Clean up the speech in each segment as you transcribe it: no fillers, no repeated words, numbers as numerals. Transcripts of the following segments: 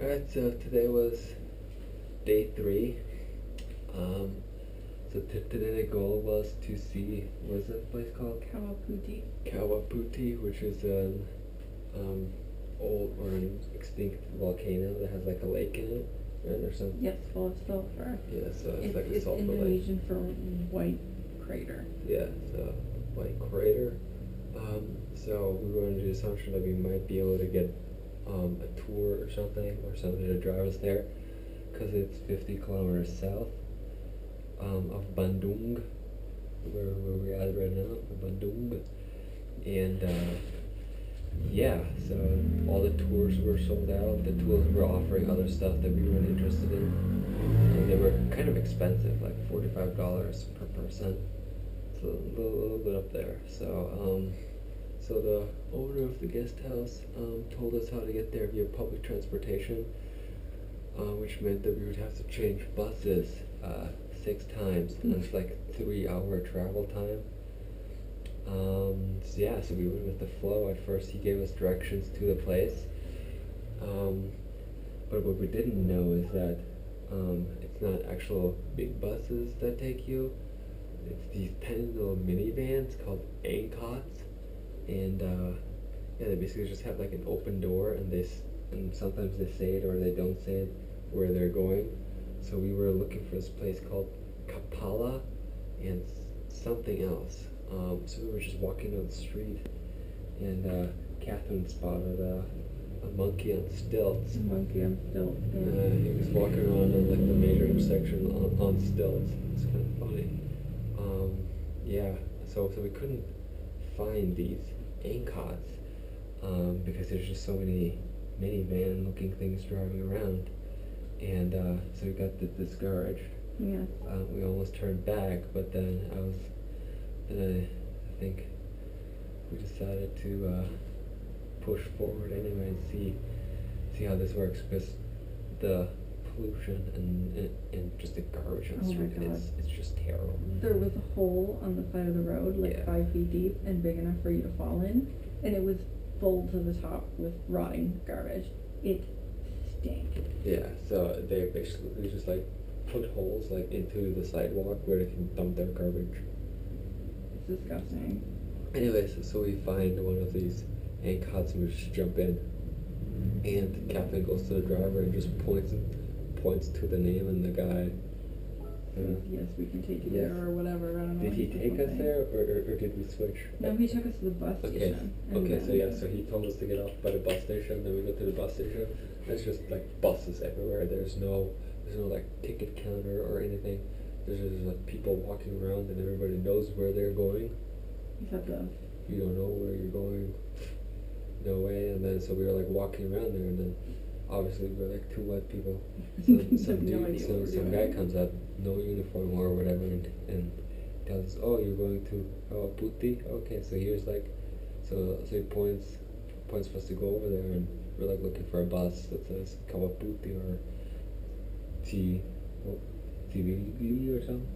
Alright, so today was day 3. So today the goal was to see, what's that place called? Kawaputi, which is an old or an extinct volcano that has like a lake in it, right, or something. Yes, full of sulfur. Yeah, so it's like a sulfur lake. It's Indonesian for white crater. Yeah, so white crater. So we were under the assumption that we might be able to get a tour or something to drive us there, because it's 50 kilometers south of Bandung, where we're at right now, Bandung. And yeah, so all the tours were sold out. The tours were offering other stuff that we weren't interested in, and they were kind of expensive, like $45 per person. So a little bit up there. So the owner of the guest house told us how to get there via public transportation, which meant that we would have to change buses 6 times, and it's like 3-hour travel time. So yeah, so we went with the flow. At first he gave us directions to the place, but what we didn't know is that it's not actual big buses that take you. It's these tiny little minivans called angkots, and yeah, they basically just have like an open door, and sometimes they say it or they don't say it where they're going. So we were looking for this place called Kapala and something else. So we were just walking down the street, and Catherine spotted a monkey on stilts. A monkey on stilts. He was walking around in like the major intersection on stilts. It's kind of funny. Yeah, so we couldn't find these angkots because there's just so many minivan-looking things driving around, and so we got discouraged. Yeah. We almost turned back, but then I think we decided to push forward anyway and see how this works, because the pollution and just the garbage on the street, it's just terrible. There was a hole on the side of the road, like 5 feet deep and big enough for you to fall in, and it was full to the top with rotting garbage. It stank. Yeah, so they basically just like put holes like into the sidewalk where they can dump their garbage. It's disgusting. Anyways, so we find one of these angkots and we just jump in, and Captain goes to the driver and just points to the name and the guy. Yes, we can take you there or whatever. I don't know. Did he take us there, or did we switch? No, he took us to the bus station. Okay, so yeah, so he told us to get off by the bus station, then we go to the bus station. There's just like buses everywhere. There's no like ticket counter or anything. There's just like people walking around, and everybody knows where they're going. Except us. You don't know where you're going. No way. And then so we were like walking around there, and then obviously we're like 2 white people. So some guy comes up, no uniform or whatever, and tells us, "Oh, you're going to Kawaputi? Okay, so here's like, so he points for us to go over there, and we're like looking for a bus that says Kawaputi or TV or something.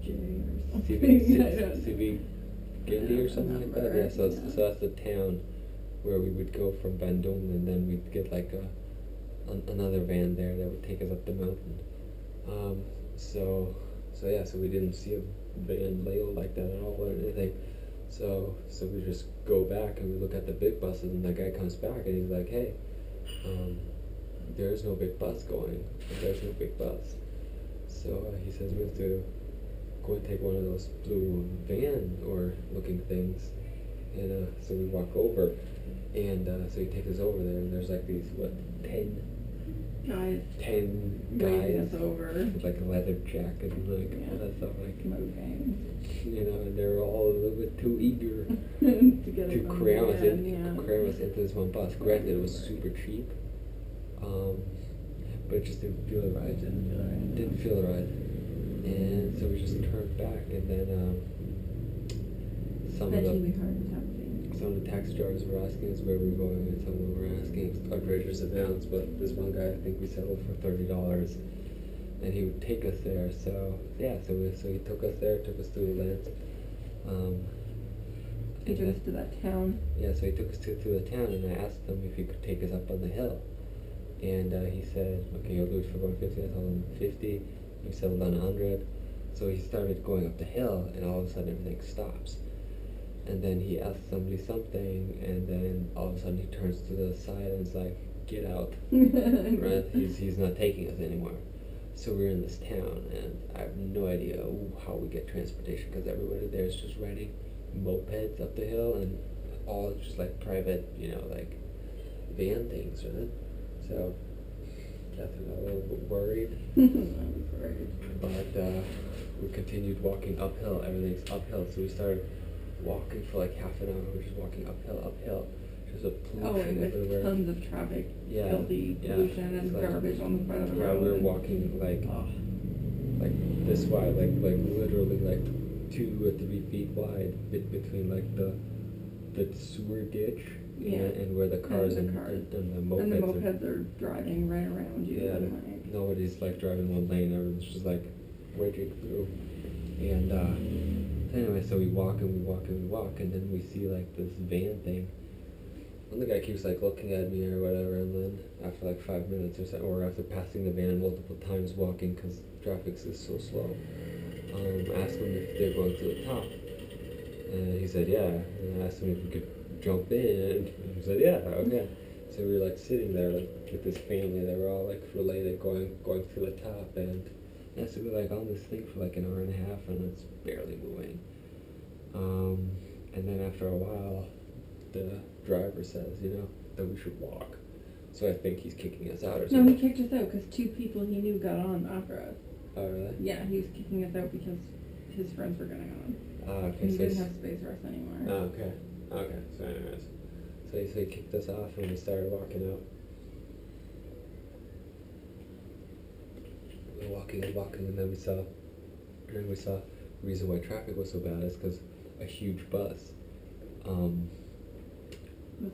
TV Gilly or something like that. Yeah, so that's the town where we would go from Bandung, and then we'd get like another van there that would take us up the mountain. So we didn't see a van labeled like that at all or anything. So we just go back and we look at the big buses, and that guy comes back and he's like, "Hey, there's no big bus going. There's no big bus." So he says we have to go and take one of those blue van or looking things, and so we walk over, and so he takes us over there, and there's like these 10 guys over with like a leather jacket and like all that stuff, like smoking. You know, and they're all a little bit too eger to cram us into this one bus. Granted, it was super cheap, but it just didn't feel right. Didn't feel right. And so we just turned back, and then some of the taxi drivers were asking us where we were going, and some of them were asking outrageous amounts, but this one guy, I think we settled for $30, and he would take us there. So yeah, so he took us there, took us to the land. He took us to that town. Yeah, so he took us to the town, and I asked him if he could take us up on the hill. And he said, okay, you'll do it for 150. I told him 50. We settled on 100. So he started going up the hill, and all of a sudden everything stops. And then he asks somebody something, and then all of a sudden he turns to the side and is like, get out. Right? He's not taking us anymore. So we're in this town, and I have no idea how we get transportation, because everybody there is just riding mopeds up the hill, and all just like private, like van things, right? So definitely a little bit worried. But we continued walking uphill. Everything's uphill, so we started walking for like half an hour. We're just walking uphill. Just a pollution everywhere. Tons of traffic, filthy pollution and like, garbage on the side of the road. Yeah, we were walking like this wide, like literally like 2 or 3 feet wide between like the sewer ditch and where the cars and the mopeds. And the mopeds are driving right around you. Yeah, nobody's like driving one lane. Everyone's just like wedging through. And anyway, so we walk, and then we see like this van thing. And the guy keeps like looking at me or whatever, and then after like 5 minutes or so, or after passing the van multiple times walking because traffic is so slow, asked him if they're going to the top. And he said, yeah. And I asked him if we could jump in, and he said, yeah, okay. So we were like sitting there like with this family. They were all like related, going through the top, and yeah, so we were like on this thing for like an hour and a half, and it's barely moving. And then after a while, the driver says, that we should walk. So I think he's kicking us out or something. No, he kicked us out because 2 people he knew got on after us. Oh, really? Yeah, he was kicking us out because his friends were getting on. Okay. And he didn't have space for us anymore. Oh, okay. So anyways, so he kicked us off, and we started walking out. We were walking, and then we saw the reason why traffic was so bad is because a huge bus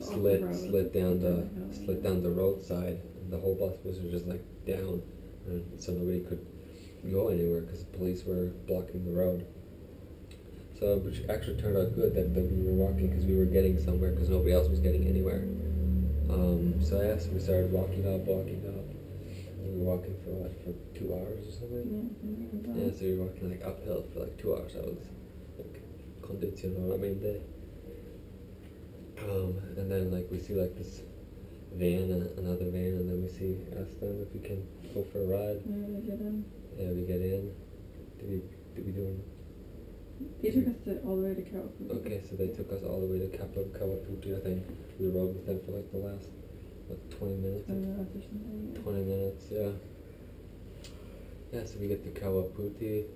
slid down the roadside, and the whole bus was just like down, and so nobody could go anywhere because the police were blocking the road. So which actually turned out good that we were walking, because we were getting somewhere because nobody else was getting anywhere. So we started walking up. And we were walking for 2 hours or something. Yeah, so we were walking like uphill for like 2 hours. That was like conditionalmente. And then like we see like this another van, and then we ask them if we can go for a ride. Yeah, we get in. Yeah, we get in. Did we do it? They took us all the way to Kawaputi. Okay, so they took us all the way to Kawaputi. I think we rode with them for like the last 20 minutes. 20 minutes, yeah. Yeah, so we get to Kawaputi,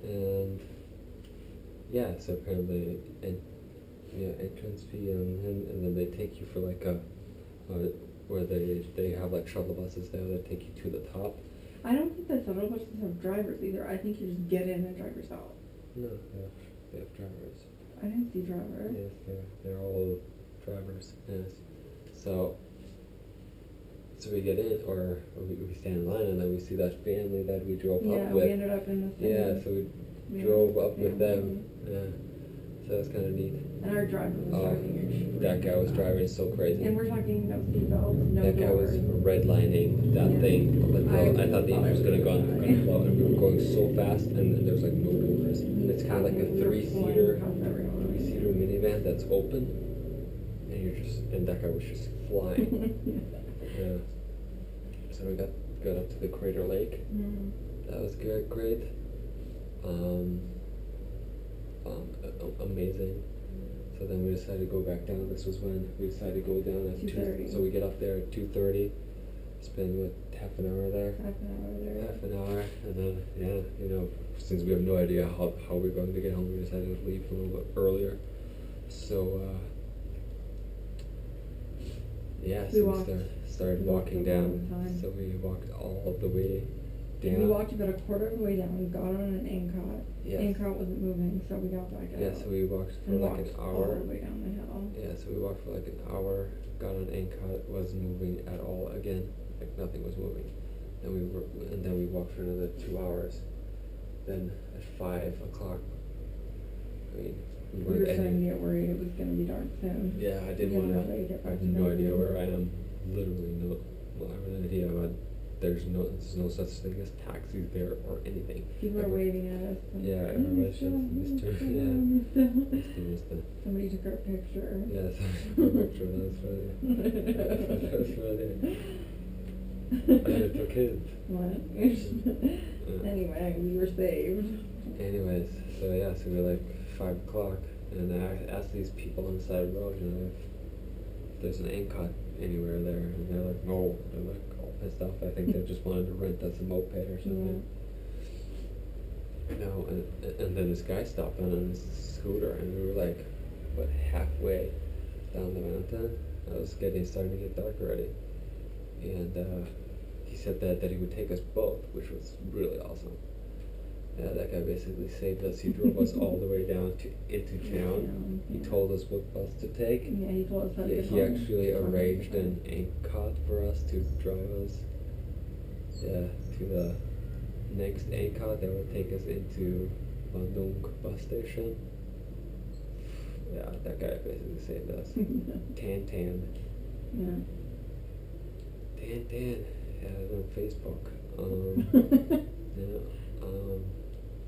and yeah, so apparently, entrance fee, and then they take you for like where they have like shuttle buses there that take you to the top. I don't think the shuttle buses have drivers either. I think you just get in and drive yourself. No, they have drivers. I didn't see drivers. Yes, they're all drivers. Yes. So we get in, or we stand in line, and then we see that family that we drove up with. Yeah, we ended up in the same. Yeah, so we drove up with them. Yeah. So that's kind of neat. And our driver was driving. That guy was driving so crazy. And we're talking no seatbelts, no That guy was redlining that thing. I thought the engine was going to go and we were going so fast, and there was like no doors. It's kind of like a three-seater minivan that's open, and that guy was just flying. Yeah. So we got up to the Crater Lake. That was great. Amazing. So then we decided to go back down. This was when we decided to go down at 2:30. So we get up there at 2:30. Spend half an hour there. Half an hour, and then since we have no idea how we're going to get home, we decided to leave a little bit earlier. So so we started walking down. So we walked all the way down. We walked about a quarter of the way down. We got on an ANCOT. Yes. ANCOT wasn't moving, so we got back out. Yeah, so we walked for like an hour. All the way down the hill. Yeah, so we walked for like an hour. Got on ANCOT. Wasn't moving at all again. Like nothing was moving. Then we walked for another 2 hours. Then at 5 o'clock, we were starting to get worried it was going to be dark soon. Yeah, I didn't want to. I have no idea where I am. Literally no. Well, I there's no such thing as taxis there or anything. People are waving at us. Yeah, everybody's just Mr. Yeah. Mr. Somebody took our picture. Yeah, somebody took our picture. That's funny. That's funny. It's okay. What? Anyway, we were saved. Anyways, so yeah, so we're like 5 o'clock, and I asked these people on the side of the road, if there's an ANCOT anywhere there, and they're like, no. They're like all pissed off. I think they just wanted to rent us a moped or something. No, and then this guy stopped on his scooter, and we were like, what, halfway down the mountain? It was starting to get dark already, and he said that he would take us both, which was really awesome. Yeah, that guy basically saved us. He drove us all the way down into town. He told us what bus to take. Yeah, he told us how to get He home. actually arranged an ANCOT for us to drive us to the next ANCOT that would take us into Bandung bus station. Yeah, that guy basically saved us. Tan. Yeah. Tan. Yeah, it was on Facebook.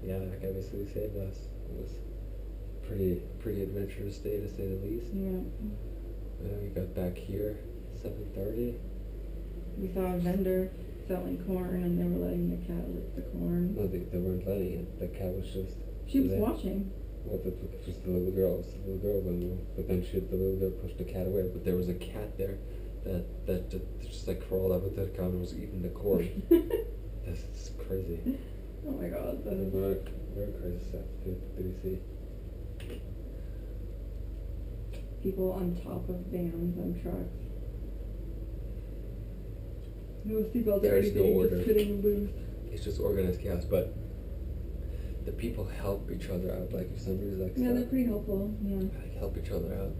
Yeah, that guy basically saved us. It was pretty adventurous day to say the least. Yeah. We got back here 7:30. We saw a vendor selling corn, and they were letting the cat lick the corn. No, they weren't letting it. The cat was just. She was there. watching. Well, it was just the little girl. It was the little girl, but then the little girl pushed the cat away. But there was a cat there that just like crawled up into the counter and was eating the corn. That's crazy. Oh my god, that is Very crazy stuff. Did you see? people on top of vans and trucks. No seatbelts or There's no anything, order. just sitting loose. It's just organized chaos, but the people help each other out. Like if somebody's like Yeah, stuck, they're pretty helpful. Yeah. like help each other out.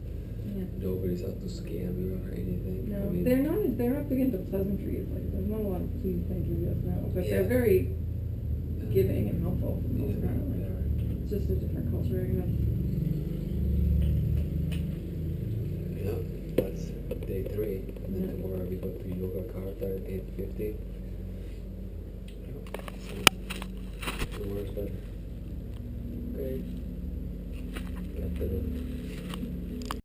Yeah. Nobody's out to scam you or anything. No, I mean, they're not. They're up against the pleasantries. Like there's not a lot of please, thank you, yes, no, but Yeah. they're very giving and helpful. For the most Yeah, part. Like, they are. it's just a different culture, I guess. Yeah, that's day 3. And then Yeah. tomorrow we go to yoga karta at 8:50. So, tomorrow's better. Great. Got the